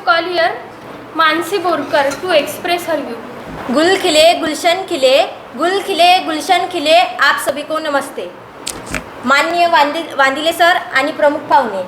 call here Mansi Borkar to express her view. गुल खिले गुलशन खिले, गुल खिले गुलशन खिले. आप सभी को नमस्ते. माननीय वांदिले सर आणि प्रमुख पाहुणे,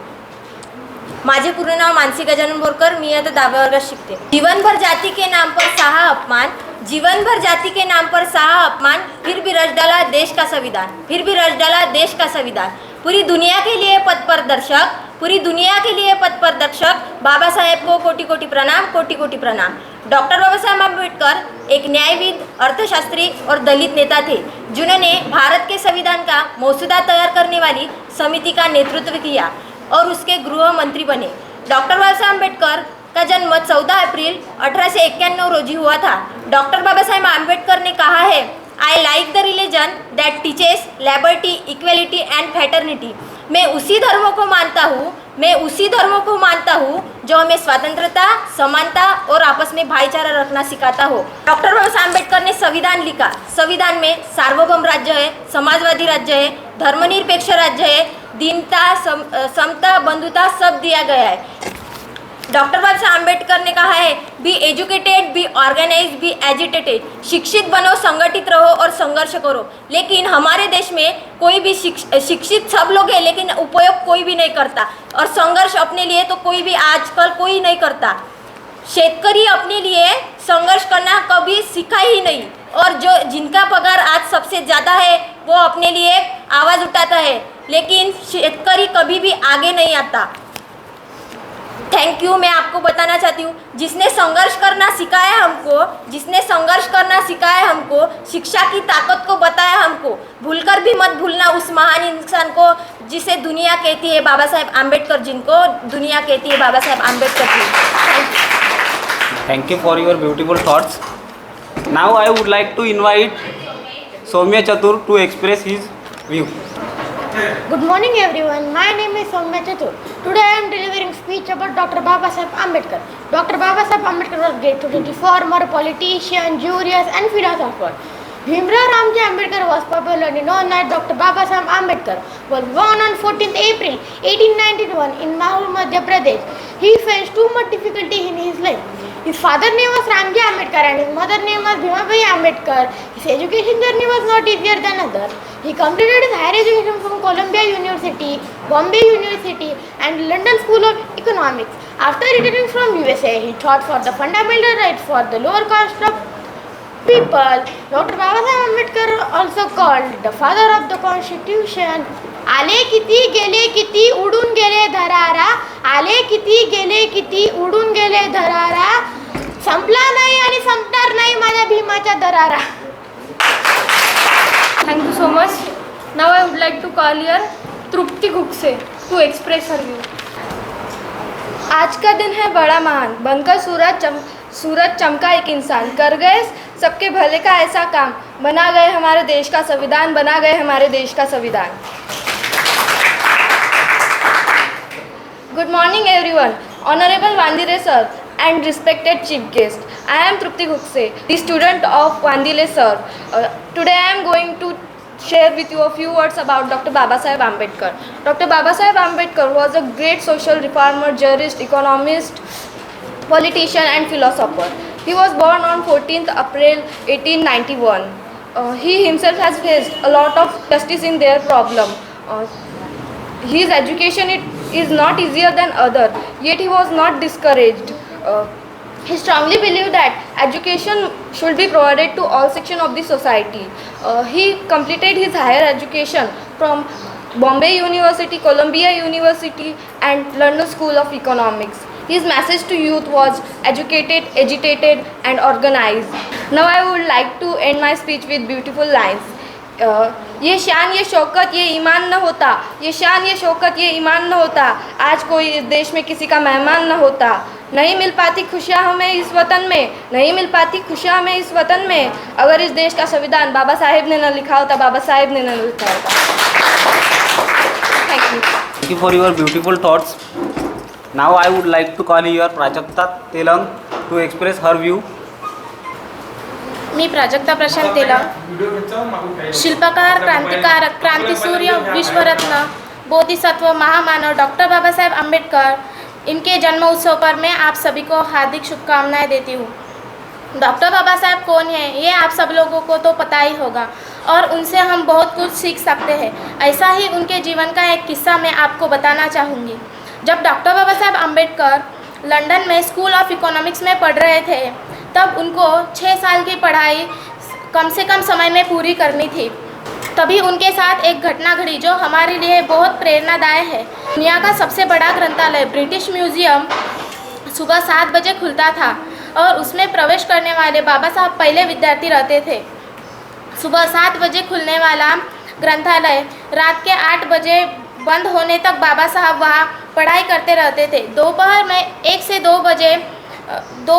माझे पूर्ण नाव मानसी गजानन बोरकर. मी आता 10व्या वर्गात शिकते. जीवनभर जाति के नाम पर 6 अपमान, जीवनभर जाति के नाम पर 6 अपमान, फिर भी रच डाला देश का संविधान, फिर भी रच डाला देश का संविधान. पूरी दुनिया के लिए पथ प्रदर्शक, पूरी दुनिया के लिए पथ प्रदर्शक बाबा साहेब को कोटि कोटि प्रणाम, कोटि कोटि प्रणाम. डॉक्टर बाबा साहेब आम्बेडकर एक न्यायविद, अर्थशास्त्री और दलित नेता थे जिन्होंने भारत के संविधान का मसौदा तैयार करने वाली समिति का नेतृत्व किया और उसके गृह मंत्री बने. डॉक्टर बाबा साहेब आम्बेडकर का जन्म 14 अप्रैल 1891 रोजी हुआ था. डॉक्टर बाबा साहेब आम्बेडकर ने कहा है, I like the religion that teaches liberty, equality and fraternity. मैं उसी धर्मों को मानता हूँ, मैं उसी धर्मों को मानता हूँ जो हमें स्वतंत्रता, समानता और आपस में भाईचारा रखना सिखाता हो. डॉक्टर बाबा साहेब आम्बेडकर ने संविधान लिखा. संविधान में सार्वभौम राज्य है, समाजवादी राज्य है, धर्मनिरपेक्ष राज्य है, दीनता, समता, बंधुता सब दिया गया है. डॉक्टर बाबा साहेब आम्बेडकर ने कहा है, be educated, be organise, be agitated. शिक्षित बनो, संगठित रहो और संघर्ष करो. लेकिन हमारे देश में कोई भी शिक्षित सब लोग हैं लेकिन उपयोग कोई भी नहीं करता और संघर्ष अपने लिए तो कोई भी आजकल कोई नहीं करता. शेतकरी अपने लिए संघर्ष करना कभी सीखा ही नहीं और जो जिनका पगार आज सबसे ज़्यादा है वो अपने लिए आवाज़ उठाता है, लेकिन शेतकरी कभी भी आगे नहीं आता. Thank you. मैं आपको बताना चाहती हूँ, जिसने संघर्ष करना सिखाया हमको, जिसने संघर्ष करना सिखाया हमको, शिक्षा की ताकत को बताया हमको, भूलकर भी मत भूलना उस महान इंसान को जिसे दुनिया कहती है बाबा साहेब आम्बेडकर, जिनको दुनिया कहती है बाबा साहेब आम्बेडकर जी. Thank you for your beautiful thoughts. Now I would like to invite Soumya Chatur to express his view. Good morning everyone. My name is Soumya Chatur. Today I am delivering speech about Dr. Baba Saheb Ambedkar. Dr. Baba Saheb Ambedkar was a great reformer, politician, jurist and philosopher. Bhimrao Ramji Ambedkar was popularly known as Dr. Baba Saheb Ambedkar. Was born on 14th April 1891 in Mahur, Madhya Pradesh. He faced too much difficulty in his life. His father's name was Ramji Ambedkar and his mother's name was Bhimabai Ambedkar. His education journey was not easier than others. He completed his higher education from Columbia University, Bombay University and London School of Economics. After returning from USA, he fought for the fundamental rights for the lower caste of people. Dr. Baba Saheb Ambedkar, also called the father of the Constitution. आले किती गेले किती उडून गेले धरारा, आले किती गेले किती उडून गेले धरारा, संपला नाही आणि संपणार नाही माझ्या भीमाचा दरारा. Thank you so much. Now I would like to call here Trupti Gukse to express her view. आज का दिन है बड़ा महान, बनकर सूरज चमका एक इंसान, कर गए सबके भले का ऐसा काम, बना गए हमारे देश का संविधान, बना गए हमारे देश का संविधान. Good morning everyone. Honorable Vandile sir and respected chief guest. I am Trupti Gukse, the student of Vandile sir. Today I am going to share with you a few words about Dr. Baba Saheb Ambedkar. Dr. Baba Saheb Ambedkar was a great social reformer, jurist, economist, politician and philosopher. He was born on 14th April 1891. He himself has faced a lot of justice in their problem. His education is not easier than other, yet he was not discouraged. He strongly believed that education should be provided to all sections of the society. He completed his higher education from Bombay University, Columbia University and London School of Economics. His message to youth was educated, agitated and organized. Now I would like to end my speech with beautiful lines. ये शान ये शौकत ये ईमान न होता, ये शान ये शौकत ये ईमान न होता, आज कोई इस देश में किसी का मेहमान न होता. नहीं मिल पाती खुशियाँ हमें इस वतन में, नहीं मिल पाती खुशियाँ हमें इस वतन में, अगर इस देश का संविधान बाबा साहेब ने न लिखा होता, बाबा साहेब ने न लिखा होता. Thank you. Thank you for your beautiful thoughts. Now I would like to call here Prajakta Telang to express her view. मी प्राजक्ता प्रशांत तेलंग, शिल्पकार, क्रांतिसूर्य, विश्वरत्न, बोधिसत्व, महामानव डॉक्टर बाबासाहेब आंबेडकर इनके जन्म उत्सव पर मैं आप सभी को हार्दिक शुभकामनाएं देती हूँ। डॉक्टर बाबा साहब कौन है ये आप सब लोगों को तो पता ही होगा और उनसे हम बहुत कुछ सीख सकते हैं। ऐसा ही उनके जीवन का एक किस्सा मैं आपको बताना चाहूँगी। जब डॉक्टर बाबा साहब अम्बेडकर लंदन में स्कूल ऑफ इकोनॉमिक्स में पढ़ रहे थे तब उनको 6 साल की पढ़ाई कम से कम समय में पूरी करनी थी। तभी उनके साथ एक घटना घटी जो हमारे लिए बहुत प्रेरणादायक है। दुनिया का सबसे बड़ा ग्रंथालय ब्रिटिश म्यूज़ियम सुबह 7 बजे खुलता था और उसमें प्रवेश करने वाले बाबा साहब पहले विद्यार्थी रहते थे। सुबह 7 बजे खुलने वाला ग्रंथालय रात के 8 बजे बंद होने तक बाबा साहब वहाँ पढ़ाई करते रहते थे। दोपहर में 1 से 2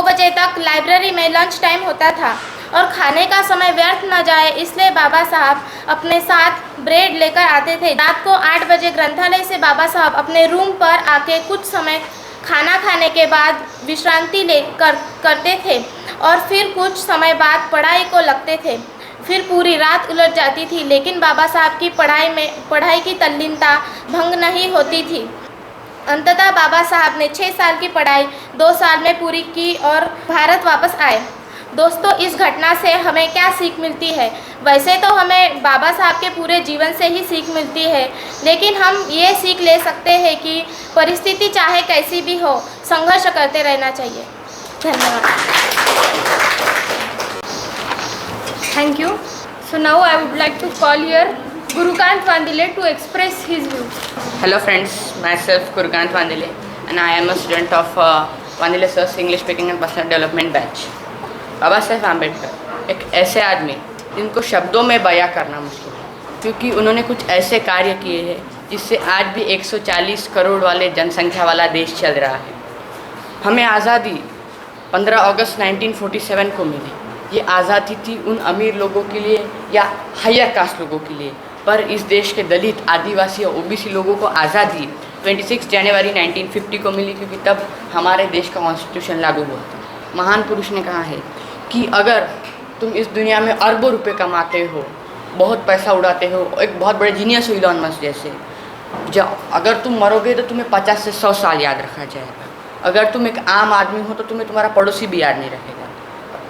बजे तक लाइब्रेरी में लंच टाइम होता था और खाने का समय व्यर्थ न जाए इसलिए बाबा साहब अपने साथ ब्रेड लेकर आते थे। रात को 8 बजे ग्रंथालय से बाबा साहब अपने रूम पर आके कुछ समय खाना खाने के बाद विश्रांति करते थे और फिर कुछ समय बाद पढ़ाई को लगते थे। फिर पूरी रात उलट जाती थी लेकिन बाबा साहब की पढ़ाई की तल्लीनता भंग नहीं होती थी। अंततः बाबा साहब ने 6 साल की पढ़ाई 2 साल में पूरी की और भारत वापस आए। दोस्तों, इस घटना से हमें क्या सीख मिलती है? वैसे तो हमें बाबा साहब के पूरे जीवन से ही सीख मिलती है, लेकिन हम ये सीख ले सकते हैं कि परिस्थिति चाहे कैसी भी हो, संघर्ष करते रहना चाहिए। धन्यवाद। Thank you. So now I would like to call here Gurukant Vandile to express his views. Hello friends, myself Gurukant Vandile and I am a student of Vandile Sir's English Speaking and Personal Development Batch. Baba Saheb Ambedkar एक ऐसे आदमी जिनको शब्दों में बयां करना मुश्किल है, क्योंकि उन्होंने कुछ ऐसे कार्य किए हैं जिससे आज भी 140 करोड़ वाले जनसंख्या वाला देश चल रहा है। हमें आज़ादी 15 अगस्त 1947 को मिली। ये आज़ादी थी उन अमीर लोगों के लिए या हायर कास्ट लोगों के लिए, पर इस देश के दलित, आदिवासी और ओबीसी लोगों को आज़ादी 26 जनवरी 1950 को मिली, क्योंकि तब हमारे देश का कॉन्स्टिट्यूशन लागू हुआ था। महान पुरुष ने कहा है कि अगर तुम इस दुनिया में अरबों रुपए कमाते हो, बहुत पैसा उड़ाते हो, एक बहुत बड़े जीनियस हो इलॉन मस्क जैसे, अगर तुम मरोगे तो तुम्हें 50 से 100 साल याद रखा जाएगा। अगर तुम एक आम आदमी हो तो तुम्हें तुम्हारा पड़ोसी भी याद नहीं रखेगा।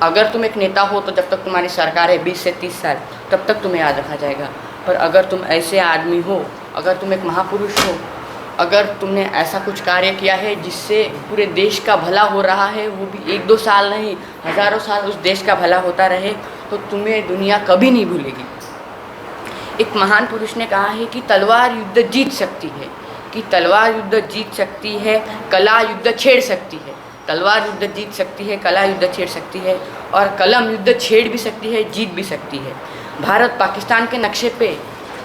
अगर तुम एक नेता हो तो जब तक तुम्हारी सरकार है 20 से 30 साल, तब तक तुम्हें याद रखा जाएगा। पर अगर तुम ऐसे आदमी हो, अगर तुम एक महापुरुष हो, अगर तुमने ऐसा कुछ कार्य किया है जिससे पूरे देश का भला हो रहा है, वो भी 1-2 साल नहीं, हज़ारों साल उस देश का भला होता रहे, तो तुम्हें दुनिया कभी नहीं भूलेगी। एक महान पुरुष ने कहा है कि तलवार युद्ध जीत सकती है, कला युद्ध छेड़ सकती है। तलवार युद्ध जीत सकती है, कला युद्ध छेड़ सकती है और कलम युद्ध छेड़ भी सकती है, जीत भी सकती है। भारत पाकिस्तान के नक्शे पे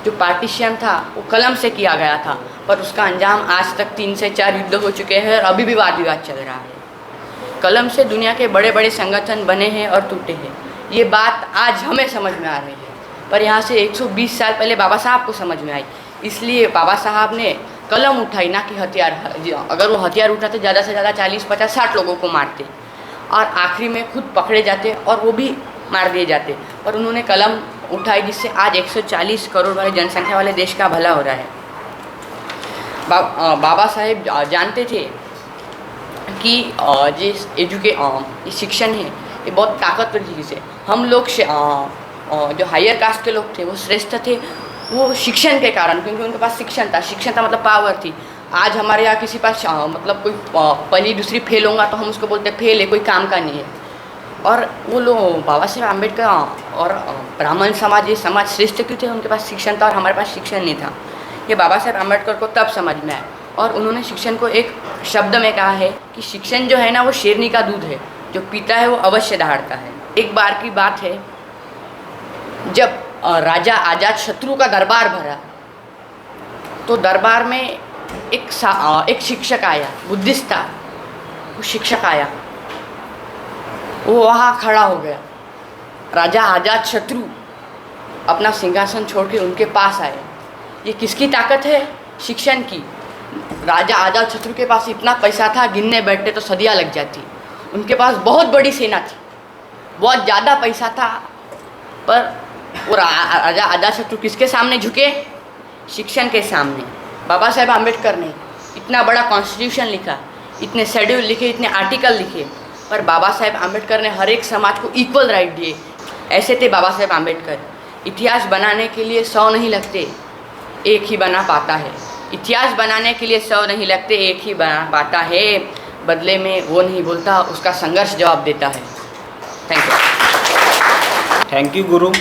जो पार्टीशन था वो कलम से किया गया था, पर उसका अंजाम आज तक 3 से 4 युद्ध हो चुके हैं और अभी भी वाद विवाद चल रहा है। कलम से दुनिया के बड़े बड़े संगठन बने हैं और टूटे हैं। ये बात आज हमें समझ में आ रही है, पर यहाँ से 120 साल पहले बाबा साहब को समझ में आई। इसलिए बाबा साहब ने कलम उठाई, ना कि हथियार। अगर वो हथियार उठाते ज़्यादा से ज़्यादा 40, 50, 60 लोगों को मारते और आखिरी में खुद पकड़े जाते और वो भी मार दिए जाते, पर उन्होंने कलम उठाई जिससे आज 140 करोड़ वाले जनसंख्या वाले देश का भला हो रहा है। बाबा साहेब जानते थे कि ये शिक्षण है, ये बहुत ताकतवर चीज़ है। हम लोग जो हायर कास्ट के लोग थे वो श्रेष्ठ थे, वो शिक्षण के कारण, क्योंकि उनके पास शिक्षण था मतलब पावर थी। आज हमारे यहाँ किसी पास मतलब कोई पहली दूसरी फेल होगा तो हम उसको बोलते फेल है, कोई काम का नहीं है। और वो लोग बाबा साहेब आम्बेडकर और ब्राह्मण समाज, ये समाज श्रेष्ठ क्यों थे? उनके पास शिक्षण था और हमारे पास शिक्षण नहीं था। ये बाबा साहेब आम्बेडकर को तब समझ में आया और उन्होंने शिक्षण को एक शब्द में कहा है कि शिक्षण जो है ना वो शेरनी का दूध है, जो पीता है वो अवश्य दहाड़ता है। एक बार की बात है, जब राजा आजाद शत्रु का दरबार भरा तो दरबार में एक शिक्षक आया, बुद्धिस्ट था। वो शिक्षक आया, वो वहाँ खड़ा हो गया। राजा आजाद शत्रु अपना सिंहासन छोड़ के उनके पास आए। ये किसकी ताकत है? शिक्षण की। राजा आजाद शत्रु के पास इतना पैसा था, गिनने बैठते तो सदियाँ लग जाती। उनके पास बहुत बड़ी सेना थी, बहुत ज़्यादा पैसा था, पर वो राजा आजाद शत्रु किसके सामने झुके? शिक्षण के सामने। बाबा साहेब आम्बेडकर ने इतना बड़ा कॉन्स्टिट्यूशन लिखा, इतने शेड्यूल लिखे, इतने आर्टिकल लिखे, पर बाबा साहेब आम्बेडकर ने हर एक समाज को इक्वल राइट दिए। ऐसे थे बाबा साहेब आम्बेडकर। इतिहास बनाने के लिए 100 नहीं लगते, एक ही बना पाता है। इतिहास बनाने के लिए 100 नहीं लगते, एक ही बना पाता है। बदले में वो नहीं बोलता, उसका संघर्ष जवाब देता है। Thank you. Thank you Guru.